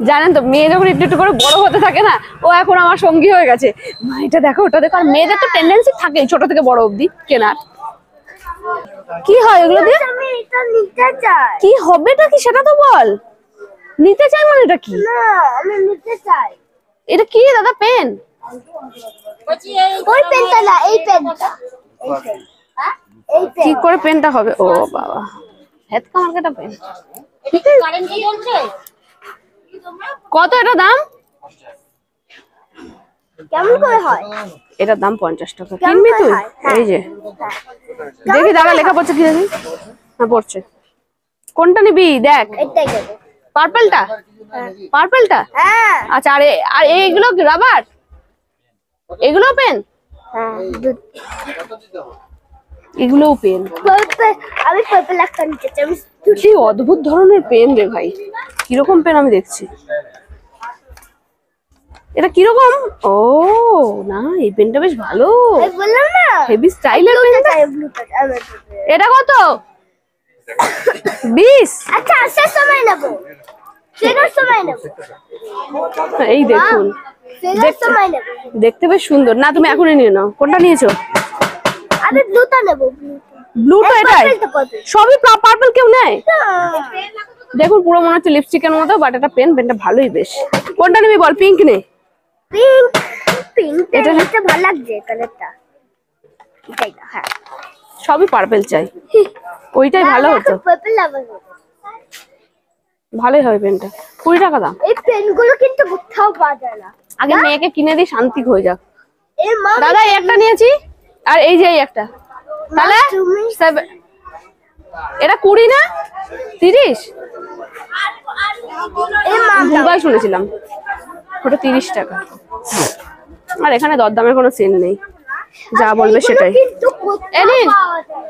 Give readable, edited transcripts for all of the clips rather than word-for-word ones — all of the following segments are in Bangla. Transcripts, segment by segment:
জানেন তো মেয়ে যখন একটু একটু করে বড় হতে থাকে না, ও এখন আমার সঙ্গী হয়ে গেছে। মা এটা দেখো ওটা দেখো। আর মেয়েদের তো টেন্ডেন্সি থাকে ছোট থেকে বড় অবধি কেনার। কি হয় এগুলো দিয়ে? আমি এটা নিতে চাই। কি হবেটা কি সেটা তো বল। নিতে চাই মানে এটা কি? না আমি নিতে চাই। এটা কি দাদা? পেন? ওই পেনটা না, এই পেনটা। এই পেন। হ্যাঁ এই পেন। কি করে পেনটা হবে? ও বাবা, হেড কামারকেটা পেন। কারেন্ট কি জ্বলছে? কত এটা দাম? কেমন করে হয়? এটার দাম 50 টাকা। কিনবি তুই? এই যে দেখি দাদা লেখা পড়ছে কি দেখি। হ্যাঁ পড়ছে। কোনটা নিবি দেখ? এটাই দেব। পার্পলটা? পার্পলটা? হ্যাঁ আচ্ছা। আর এইগুলো রাবার? এগুলো পেন? হ্যাঁ এগুলোও পেন। আমি পার্পল একটা নিতে চাই। কি অদ্ভুত ধরনের পেন রে ভাই। কিরকম পেন আমি দেখছি। এটা কিরকম? ও না, এই পেনটা বেশ ভালো। আমি বললাম না হেভি স্টাইলের পেনটা। এটা কত? 20। আচ্ছা আসার সময় নেব, ফেরার সময় নেব। এই দেখুন, ফেরার সময় নেব। দেখতে বেশ সুন্দর। না তুমি এখনই নিয়ে নাও। কোনটা নিয়েছো? আমি ব্লুটা নেব। ব্লুটা? এটাই সবই পার্পল কেউ নেয়? দেখুন পুরো মনে হচ্ছে লিপস্টিকের মতো, বাট এটা পেনটা ভালোই বেশ। কোনটা নিবি বল? পিঙ্ক নে। পিঙ্ক? পিঙ্ক এটা ভালো লাগছে কালারটা। এটাই না? হ্যাঁ সবই পার্পল চাই। ওইটাই ভালো হতো। পার্পল লাভার। ভালোই হবে পেনটা। 20 টাকা দাম। এই পেনগুলো কিন্তু কোথাও পাওয়া যায় না। আগে মেয়েকে কিনে দিই, শান্তি হয়ে যাক। এই মা দাদা এই একটা নিয়েছি, আর এই যে এই একটা। তাহলে এটা 20 না 30? এই মা ভুলভাল শুনেছিলাম। ওটা 30 টাকা। আর এখানে দরদামের কোনো সিন নেই, যা বলবে সেটাই। কিন্তু কোথাও পাওয়া যায়।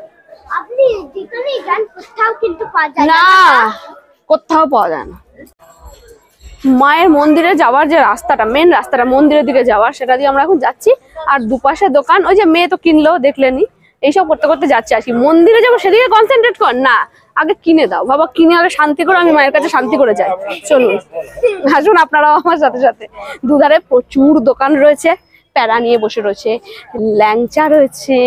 আপনি যেখানেই যান কোথাও কিন্তু পাওয়া যায় না, কোথাও পাওয়া যায় না। মায়ের মন্দিরে যাওয়ার যে রাস্তাটা, মেন রাস্তাটা মন্দিরের দিকে যাওয়ার, সেটা দিয়ে আমরা এখন যাচ্ছি। আর দুপাশে দোকান। ওই যে মেয়ে তো কিনলো দেখলেনি। এইসব করতে করতে যাচ্ছি। আর কি মন্দিরে যাবো সেদিকে কনসেন্ট্রেট কর না, আগে কিনে দাও বাবা। কিনে আলে শান্তি করে আমি মায়ের কাছে শান্তি করে যাই। চলুন আসুন আপনারাও আমার সাথে সাথে। দুধারে প্রচুর দোকান রয়েছে। প্যারা নিয়ে বসে রয়েছে, ল্যাংচা রয়েছে।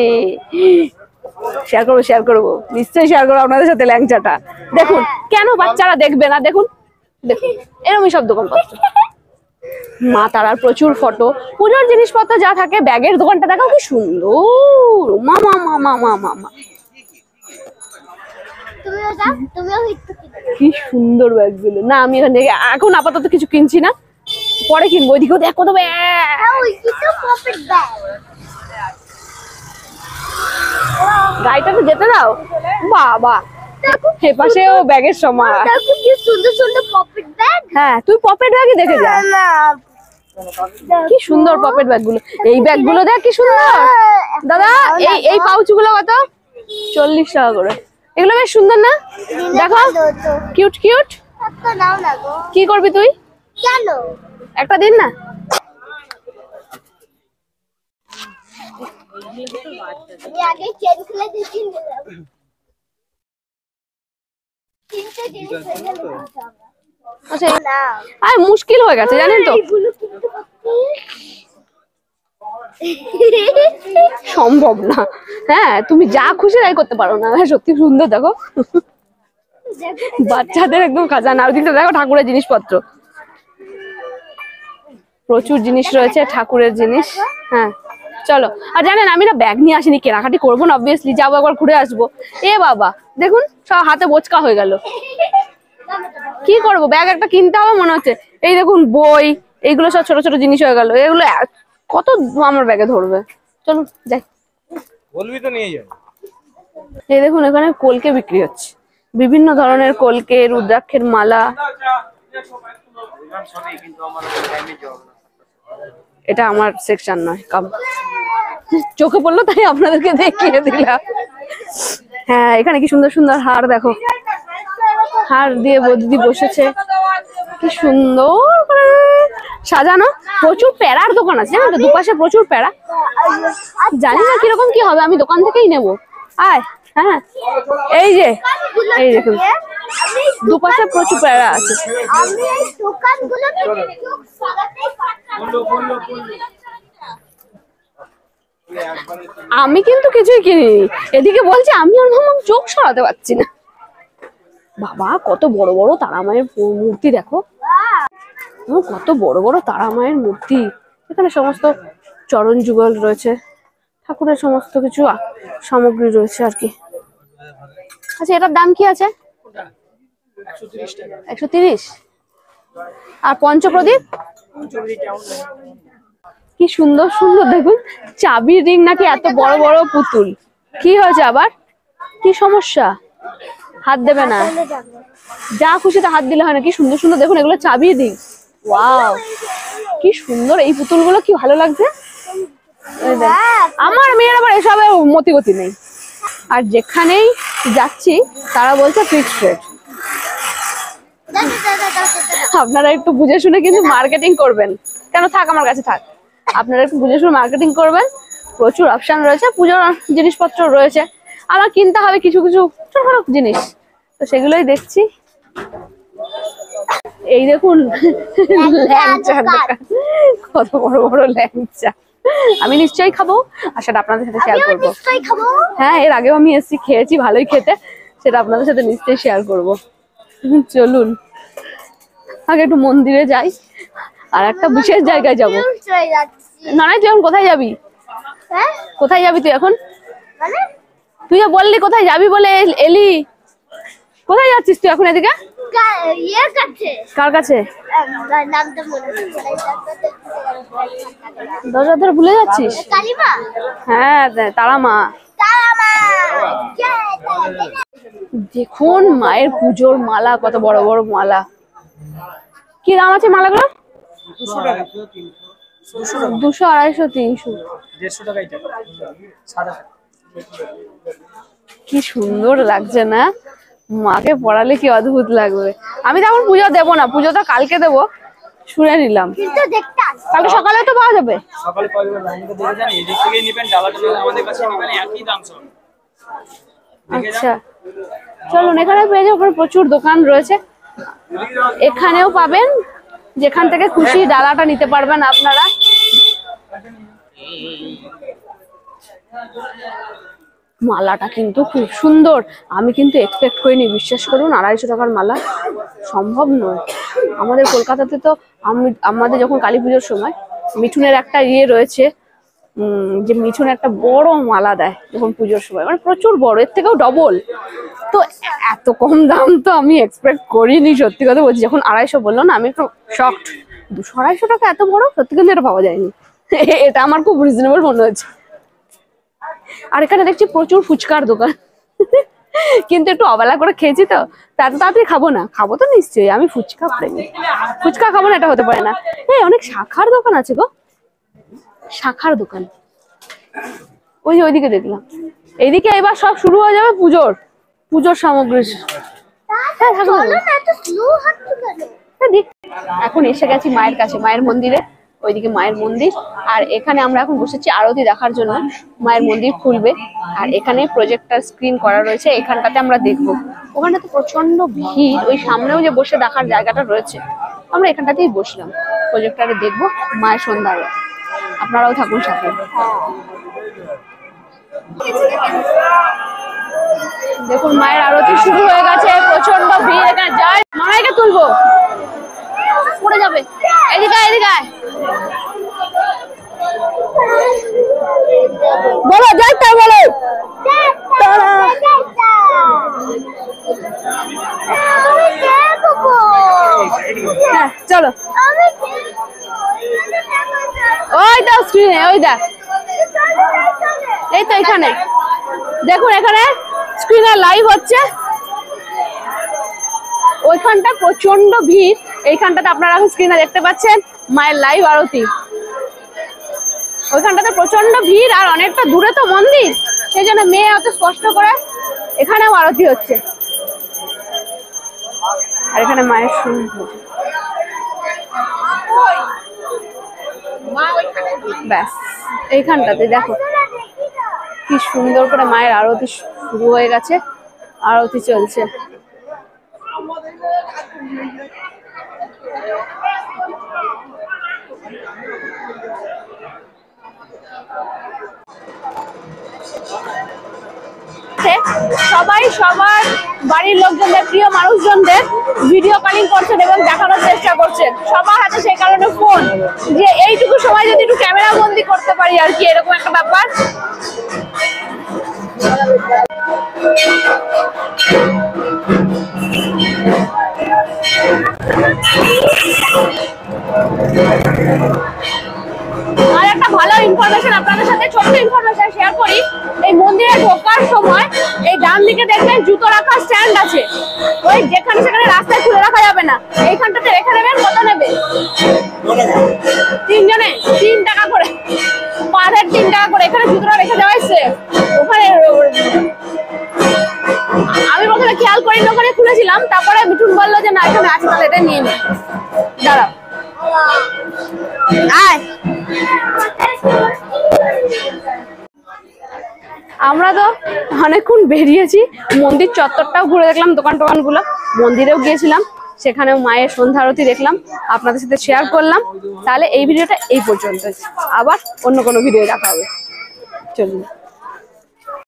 শেয়ার করবো নিশ্চয়ই শেয়ার করবো আপনাদের সাথে ল্যাংচাটা। দেখুন কেন বাচ্চারা দেখবে না? দেখুন দেখুন এরকমই সব দোকানপত্র। মা তারার প্রচুর ফটো, পুজোর জিনিসপত্র যা থাকে। ব্যাগের দোকানটা দেখাও কি সুন্দর। মামা মামা মামা মা, তুমিও যাও, তুমিও একটু কিনো। কি সুন্দর ব্যাগগুলো। না আমি এখান থেকে এখন আপাতত কিছু কিনছি না, পরে কিনবো। ওইদিকেও দেখ কত ব্যাগ। ওই কিন্তু পকেট ব্যাগ। গাড়িটা তো যেতে দাও বাবা। এ পাশেও ব্যাগের সময়। দেখো কি সুন্দর সুন্দর পকেট ব্যাগ। হ্যাঁ তুই পকেট ব্যাগই দেখে যা। না কি সুন্দর পকেট ব্যাগগুলো। এই ব্যাগগুলো দেখ কি সুন্দর। দাদা এই পাউচগুলো কত? 40 টাকা করে। এগুলো বেশ সুন্দর না? দেখো কিউট কিউট। একটা নাও না গো। কি করবি তুই? কেন? একটা দিন না। আমি আগে চেন খুলে দিচ্ছি। তিনটে জিনিস ফেলে দিতে হবে। আচ্ছা না আর মুশকিল হয়ে গেছে জানেন তো। এগুলো কিন্তু সম্ভব না। হ্যাঁ তুমি যা খুশি তাই করতে পারো না। হ্যাঁ সত্যি সুন্দর দেখো। বাচ্চাদের একদম খাজানা। আর দিকটা দেখো ঠাকুরের জিনিসপত্র, প্রচুর জিনিস রয়েছে ঠাকুরের জিনিস। হ্যাঁ চলো। আর জানেন আমি না ব্যাগ নিয়ে আসিনি, কেনাকাটি করবো না অবভিয়াসলি, যাবো একবার ঘুরে আসবো। এ বাবা দেখুন সব হাতে বোচকা হয়ে গেল। কি করবো, ব্যাগ একটা কিনতে হবে মনে হচ্ছে। এই দেখুন বই, এইগুলো সব ছোট ছোট জিনিস হয়ে গেল। এগুলো কত আমার ব্যাগে ধরবে। চলুন যাই। বলবি তো নিয়ে যাই। এই দেখুন এখানে কলকে বিক্রি হচ্ছে, বিভিন্ন ধরনের কলকে, রুদ্রাক্ষের মালা। এটা আমার সেকশন নয়, কাম চোখে পড়লো তাই আপনাদেরকে দেখিয়ে দিলাম। হ্যাঁ এখানে কি সুন্দর সুন্দর হার দেখো। হার দিয়ে বৌদি বসেছে, কি সুন্দর করে সাজানো। প্রচুর প্যারার দোকান আছে জানো তো, দুপাশে প্রচুর প্যারা। জানি না কিরকম কি হবে, আমি দোকান থেকেই নেবো। আয় হ্যাঁ এই যে এই দেখুন দুপাশে প্রচুর প্যারা আছে। আমি এই দোকানগুলোতে চোখ সারাতেই পারতাম। আমি কিন্তু কিছুই কিনিনি, এদিকে বলছে আমি আর মাম্মা চোখ সরাতে পারছি না। বাবা কত বড় বড় তারা মায়ের মূর্তি দেখো, কত বড় বড় তারা মায়ের মূর্তি। এখানে সমস্ত চরণ যুগল রয়েছে, ঠাকুরের সমস্ত কিছু সামগ্রী রয়েছে আর কি। আচ্ছা এটার দাম কি আছে? 130। আর পঞ্চপ্রদীপ কি সুন্দর সুন্দর দেখুন, চাবির রিং নাকি, এত বড় বড় পুতুল। কি হয়েছে আবার, কি সমস্যা? হাত দেবে না, যা খুশিতে হাত দিলে হয় না। কি সুন্দর সুন্দর দেখুন, এগুলো চাবির রিং। ওয়াও কি সুন্দর, এই পুতুলগুলো কি ভালো লাগছে। আমার মেয়ের আবার এসবে মতিগতি নেই। আর যেখানেই যাচ্ছি তারা বলছে ফিক্সড রেট। আপনারা একটু বুঝে শুনে কিন্তু মার্কেটিং করবেন। কেন, থাক আমার কাছে থাক। আপনারা একটু বুঝে শুনে মার্কেটিং করবেন। প্রচুর অপশন রয়েছে, পুজোর জিনিসপত্র রয়েছে। আমার কিনতে হবে কিছু কিছু ছোটখাটো জিনিস, তো সেগুলোই দেখছি। এই দেখুন ল্যাংচা দোকান, কত বড় বড় ল্যাংচা। আমি নিশ্চয়ই খাবো, আর সেটা আপনাদের সাথে শেয়ার করবো। হ্যাঁ, এর আগেও আমি এসেছি, খেয়েছি, ভালোই খেতে, সেটা আপনাদের সাথে নিশ্চয়ই শেয়ার করবো। চলুন আগে একটু মন্দিরে যাই, আর একটা বিশেষ জায়গায় যাবো। না তুই এখন কোথায় যাবি? কোথায় যাবি তুই এখন? তুই যা বললি কোথায় যাবি বলে এলি, কোথায় যাচ্ছিস তুই এখন? এদিকে কার কাছে? দরজা ধরে ভুলে যাচ্ছিস? হ্যাঁ তারা মা। দেখুন মায়ের পুজোর মালা, কত বড় বড় মালা। কি দাম আছে মালাগুলো? 200, 250, 300, 150 টাকা। কি সুন্দর লাগছে না? মাকে পড়ালে কি অদ্ভুত লাগবে। আমি তো এখন পুজো দেবো না, পুজোটা কালকে দেবো, শুনে নিলাম। কালকে সকালে তো পাওয়া যাবে। সকালে পাওয়া যাবে, লাইনটা দেখে যান, এদিক থেকেই নেবেন, ডালাটা আমাদের কাছে নেবেন, একই দাম সব। আচ্ছা চলুন, এখানে পেয়ে যাবেন, প্রচুর দোকান রয়েছে, এখানেও পাবেন। যেখান থেকে খুশি ডালাটা নিতে পারবেন আপনারা। মালাটা কিন্তু খুব সুন্দর, আমি কিন্তু এক্সপেক্ট করিনি, বিশ্বাস করুন 250 টাকার মালা সম্ভব নয়। আমাদের কলকাতাতে তো আমাদের যখন কালী পুজোর সময় মিঠুনের একটা ইয়ে রয়েছে, যে মিঠুন একটা বড় মালা দেয় যখন পুজোর সময়, মানে প্রচুর বড়, এর থেকেও ডবল। তো এত কম দাম তো আমি এক্সপেক্ট করিনি, সত্যি কথা বলছি। যখন 250 বললো না, আমি একটু শকড। 200-250 টাকা এত বড়, সত্যি কিন্তু এটা পাওয়া যায়নি। এটা আমার খুব রিজনেবল মনে হচ্ছে। আর এখানে দেখছি প্রচুর ফুচকার দোকান, কিন্তু একটু অবেলা করে খেয়েছি তো, এত তাড়াতাড়ি খাবো না। খাবো তো নিশ্চয়ই, আমি ফুচকা প্রেমী, ফুচকা খাবো না এটা হতে পারে না। এই অনেক শাখার দোকান আছে গো, শাখার দোকান ওই যে ওইদিকে দেখলাম। এইদিকে এবার সব শুরু হয়ে যাবে পুজোর সামগ্রী। এখন এসে গেছি মায়ের কাছে, মায়ের মন্দিরে, ওইদিকে মায়ের মন্দির। আর এখানে আমরা এখন বসেছি আরতি দেখার জন্য। মায়ের মন্দির খুলবে, আর এখানে প্রজেক্টর স্ক্রিন করা রয়েছে, এখানটাতে আমরা দেখবো। ওখানে তো প্রচন্ড ভিড়, ওই সামনেও যে বসে দেখার জায়গাটা রয়েছে, আমরা এখানটাতেই বসলাম, প্রজেক্টরে দেখবো মায়ের সন্ধ্যা। আপনারাও থাকুন সাথে। দেখুন মায়ের আরতি শুরু হয়ে গেছে, প্রচন্ড ভিড়। এখানে যাই, মামাইকে তুলবো, পড়ে যাবে। এদিকে এদিকে বলো, যাই তাই বলো। হ্যাঁ চলো, ওই তো স্ক্রিনে, ওই দেখ, এই তো এখানে দেখুন, এখানে স্ক্রিনে লাইভ হচ্ছে। ওইখানটা প্রচন্ড ভিড়, এইখানটাতে আপনারা এখন স্ক্রিনে দেখতে পাচ্ছেন মায়ের লাইভ আরতি। ওইখানটাতে প্রচন্ড ভিড়, আর অনেকটা দূরে তো মন্দির, সেই জন্য মেয়ে অত স্পষ্ট করে এখানেও আরতি হচ্ছে। আর এখানে মায়ের সুন্দর, ব্যাস এইখানটাতে দেখো কি সুন্দর করে মায়ের আরতি শুরু হয়ে গেছে, আরতি চলছে। সবাই সবার বাড়ির লোকজনদের, প্রিয় মানুষজনদের ভিডিও কলিং করছেন এবং দেখানোর চেষ্টা করছেন। সবার হাতে সেই কারণে ফোন, যে এইটুকু সময় যদি একটু ক্যামেরা বন্দি করতে পারি আর কি, এরকম একটা ব্যাপার। আর একটা ভালো ইনফরমেশন আপনাদের সাথে, ছোট্ট ইনফরমেশন শেয়ার করি। এই মন্দিরে ঢোকার সময় এই ডান দিকে দেখবেন জুতো রাখার স্ট্যান্ড আছে। ওই যেখানে সেখানে রাস্তায় খুলে রাখা যাবে না, এইখানটাতে রেখে দেবেন। কত নেবে? 3 জনে 3 টাকা করে, পার 3 টাকা করে। এখানে জুতোটা রেখে দেওয়া হয়েছে। ওখানে আমি প্রথমে খেয়াল করিনি, ওখানে খুলেছিলাম, তারপরে মিঠুন বললো যে না এখানে আছে, তাহলে এটা নিয়ে নে। দাঁড়াও, আয়। আমরা তো অনেকক্ষণ বেরিয়েছি, মন্দির চত্বরটাও ঘুরে দেখলাম, দোকান টোকানগুলো, মন্দিরেও গিয়েছিলাম, সেখানেও মায়ের সন্ধ্যা আরতি দেখলাম, আপনাদের সাথে শেয়ার করলাম। তাহলে এই ভিডিওটা এই পর্যন্ত, আবার অন্য কোনো ভিডিও দেখা হবে। চলুন।